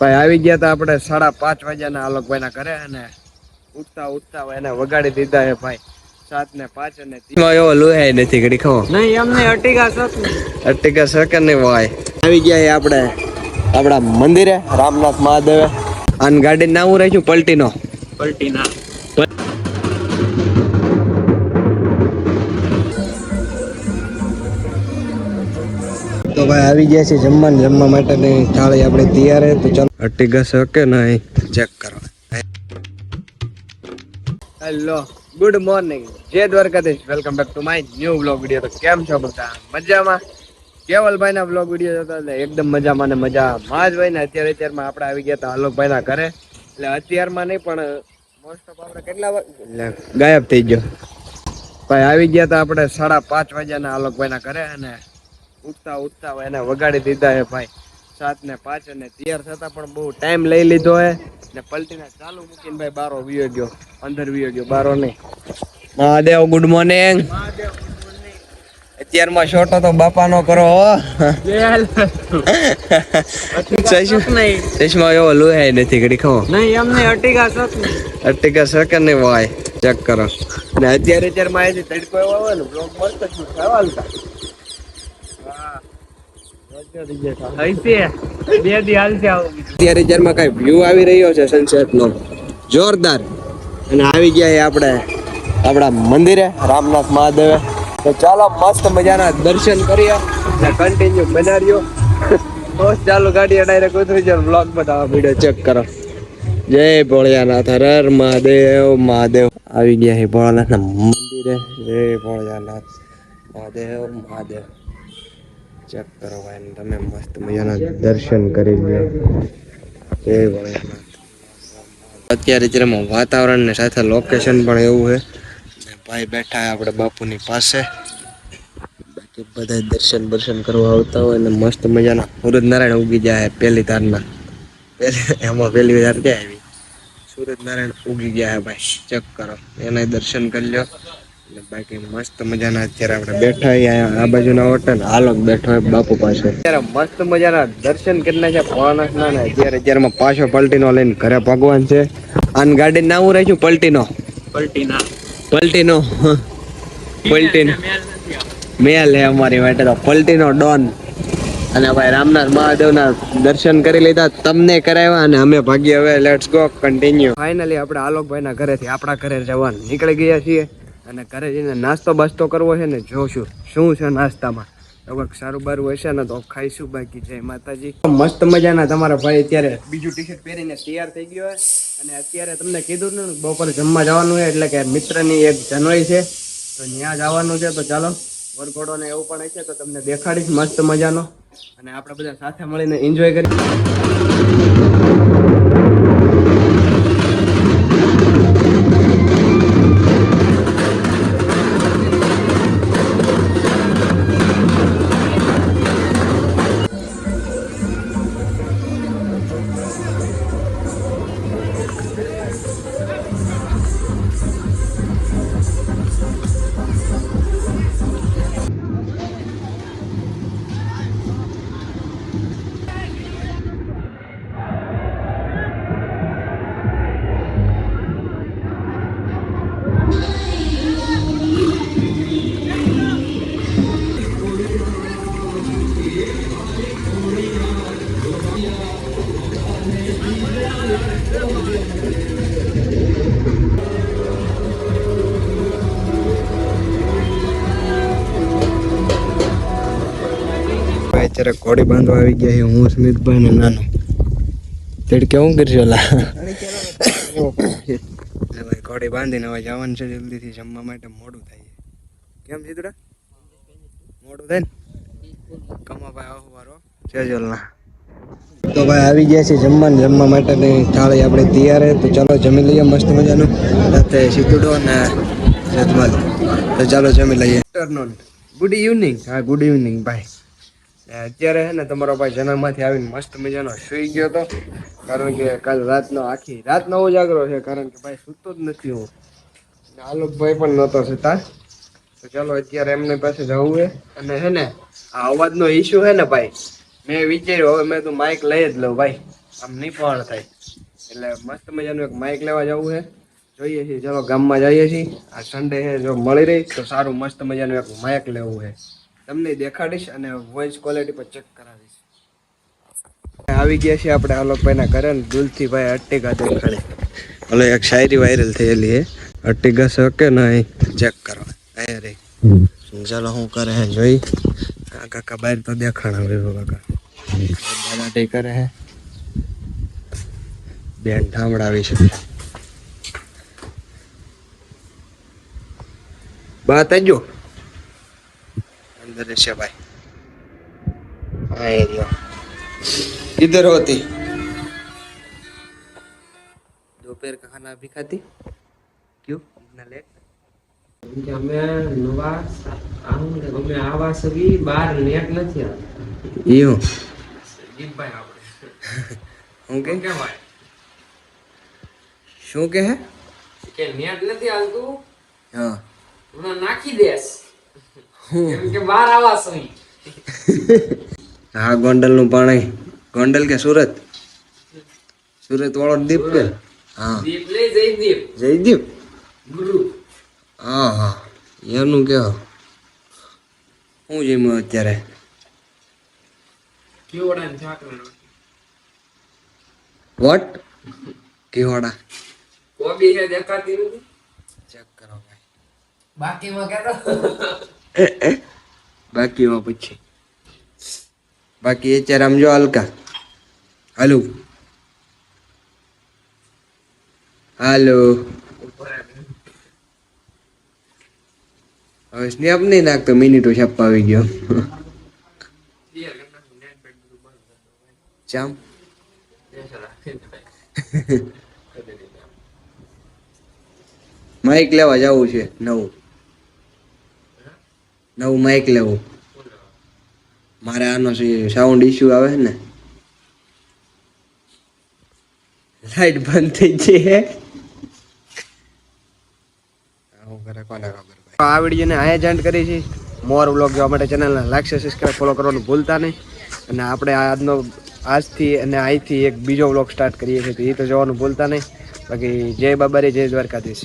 ભાઈ આવી ગયા તા આપણે 5:30 વાગ્યાના આલોકભાઈ ના ઘરે અને ઉઠતા એને વગાડી દીધા હે ભાઈ 7:05 અને એવો લોહાય નથી ઘડી ખો નહીં એમને અટિકા શક નહીં ભાઈ આવી ગયા હે આપણે આપણા મંદિરે રામનાથ મહાદેવ અને ગાડી નામ રાખ્યું પલટીના તો ભાઈ આવી ગયા છે જમવા માટેની થાળી આપણે તૈયાર હે તો ચાલો અટિકા શકે નહીં ચેક કરવા. હેલો ગુડ મોર્નિંગ જય Dwarkadhish welcome back to my new vlog video. તો કેમ છો બધા મજામાં? કેવલભાઈ ના વ્લોગ વિડિયો જોતા એટલે એકદમ મજામાં ને મજામાં જ હોય ને. અત્યારમાં આપણે આવી ગયા હતા આલોકભાઈ ના ઘરે એટલે અત્યારમાં નહીં પણ મોસ્ટ ઓફ આપણે કેટલા એટલે ગાયબ થઈ ગયો ભાઈ. આવી ગયા હતા આપણે 5:30 વાગ્યાના આલોકભાઈ ના ઘરે અને ઉઠતા એને વગાડી દીધા હે ભાઈ 7:05 અને તૈયાર થતા પણ બહુ ટાઈમ લઈ લીધો હે ને પલટીને ચાલુ મૂકીને ભાઈ બારો વિયો ગયો અંદર વિયો ગયો બારો નહીં. Mahadev good morning. અત્યારમાં છોટો તો બાપા નો કરો ચશ્મા એવો લોહાય નથી ઘડી ખો નહીં એમને અટિકા શક નહીં ભાઈ ચેક કરો ને અત્યારમાં અહીંથી તડકો એવો આવે ને બ્લોગ મસ્ત થવાલતા અત્યારે કઈ વ્યૂ આવી રહ્યો છે સનસેટ નો જોરદાર. અને આવી ગયા આપણે આપણા મંદિરે રામનાથ મહાદેવ. તો ચાલો મસ્ત મજાના દર્શન કરીએ કન્ટિન્યુ બનાવ્યો બસ ચાલો ગાડી ડાયરેક્ટ ઉતરી જાય બ્લોગ બતાવવા વિડીયો ચેક કરો. જય ભોળિયાનાથ હર મહાદેવ મહાદેવ. આવી ગયા છે ભોળાનાથ ના મંદિરે. જય ભોળિયાનાથ મહાદેવ ચેક કરો ભાઈ તમે મસ્ત મજાના દર્શન કરી લો. જય ભોળાનાથ. અત્યારે જેમાં વાતાવરણ ને સાથે લોકેશન પણ એવું છે ભાઈ બેઠા આપણે બાપુની પાસે. બાકી બધા દર્શન કરવા આવતા હોય ને મસ્ત મજાના સૂરજનારાયણ ઉગી જાય પહેલી તારના એમાં પહેલી વાર ક્યાં આવી સૂરજનારાયણ ઉગી ગયા ભાઈ ચેક કરો એના દર્શન કરી લો. બાકી મસ્ત મજાના અત્યારે આપણે બેઠા આ બાજુના હોટલ આલોક બેઠો હોય બાપુ પાસે. અત્યારે મસ્ત મજાના દર્શન કરી છે ભોળાનાથના ને અત્યારમાં પાછો પલટીનો લઈને ઘરે ભગવાન છે. આન ગાડી નામ રાખ્યું પલટીનો મેલ હે અમારી માટે તો પલટીનો ડોન. અને ભાઈ રામનાથ મહાદેવના દર્શન કરી લીધા તમને કરાવ્યા અને અમે ભાગીએ હવે લેટ્સ ગો કન્ટિન્યુ. ફાઇનલી આપણે આલોકભાઈના ઘરેથી આપણા ઘરે જવાનું નીકળી ગયા છીએ અને ઘરે જઈને નાસ્તો બાસ્તો કરવો છે ને જોશું શું છે નાસ્તામાં. કંઈક સારું બારું હશે ને તો ખાઈશું. બાકી જય માતાજી. મસ્ત મજાના તમારા ભાઈ અત્યારે બીજું ટી શર્ટ પહેરીને તૈયાર થઈ ગયો હોય અને અત્યારે તમને કીધું ને બપોરે જમવા જવાનું છે એટલે કે મિત્રની એક જનોઈ છે તો ત્યાં જવાનું છે. તો ચાલો વરઘોડો ને એવું પણ હશે તો તમને દેખાડીશ મસ્ત મજાનો અને આપણે બધા સાથે મળીને એન્જોય કરીએ. અત્યારે ઘોડી બાંધવા આવી ગયા છે હું સ્મિતભાઈ ને નાનો તેડ કેવું કરશો ભાઈ ઘોડી બાંધીને હવે જવાનું છે જલ્દીથી જમવા માટે. મોડું થાય કેમ સીધુડા મોડું થાય ને કમાભાઈ આવો વારો સેજલના. તો ભાઈ આવી ગયા છે જમવા માટેની થાળી આપણે તૈયાર છે તો ચાલો જમી લઈએ મસ્ત મજાનું સાથે સીધુડો અને રજમાલ. તો ચાલો જમી લઈએ. Afternoon good evening. હા ગુડ ઇવનિંગ ભાઈ. અત્યારે છે ને તમારો ભાઈ જન્મમાંથી આવીને મસ્ત મજાનો સુઈ ગયો હતો કારણ કે કાલ આખી રાતનો ઉજાગરો છે કારણ કે ભાઈ સૂતો જ નથી હું. આલોકભાઈ પણ નહોતો સુતા. તો ચાલો અત્યારે એમની પાસે જવું છે અને છે ને આ અવાજનો ઇસ્યુ છે ને ભાઈ મેં વિચાર્યું હવે મેં તો માઇક લઈ જ લઉં ભાઈ આમ નિફાળ થાય. એટલે મસ્ત મજાનું એક માઇક લેવા જવું છે. જોઈએ છીએ, ચલો ગામમાં જઈએ છીએ. આ સન્ડે છે, જો મળી રહી તો સારું મસ્ત મજાનું એક માઇક લેવું છે. તમને દેખાડીશ અને વોઇસ ક્વોલિટી પર ચેક કરાવીશ. આવી ગયા છીએ આપણે આલોકભાઈના ઘરે. દુલથી ભાઈ અટ્ટિકા દેખાડે. હલો, એક શાયરી વાયરલ થયેલી છે. અટ્ટિકા શકે નહીં ચેક કરવા અહીંયા રે. ચાલો શું કરે હે જોઈ. કાકા બહાર તો દેખાણા હોય કાકા દાદા કરે હે. બેન ઠામડાવી છે. बात है जो अंदर से भाई आएगा इधर होती दोपहर का खाना अभी खाती क्यों इतना लेट અમે નવા અમે આવા સગી બાર નેટ નથી આવતા યું જીતભાઈ આપણે હું કે ભાઈ શું કે હે કે નેટ નથી આવતું હા હું નાખી દેસ કેમ કે બાર આવા સગી હા ગોંડલ નું પાણી ગોંડલ કે સુરત સુરત વાળો દીપ કે હા દીપ લઈ જયદીપ જયદીપ ગુરુ હા હા એનું કે હું જઈમાં અત્યારે કેવડા ને ઝાકરા વોટ કેવાડા કોબી હે દેખાતી નથી ચેક કરો ભાઈ બાકીમાં કેતો બાકીમાં પછી બાકી અત્યારે આમ જો હલકા હાલો હાલો હવે સ્નેપ નહીં નાખતો મિનિટો છાપવા આવી ગયો ચામ માઇક લેવા જવું છે નવું માઇક લેવું મારે આનો સાઉન્ડ ઇશ્યુ આવે છે ને લાઈટ બંધ થઈ ગઈ હે આ વિડીયોને આયા જોઈન્ટ કરી છે મોર વ્લોગ જોવા માટે ચેનલને લાઈક સબસ્ક્રાઇબ ફોલો કરવાનું ભૂલતા નહીં અને આપણે આજથી અને અહીંથી એક બીજો વ્લોગ સ્ટાર્ટ કરીએ છીએ તો એ તો જોવાનું ભૂલતા નહીં બાકી જય બાબારી જય દ્વારકાધીશ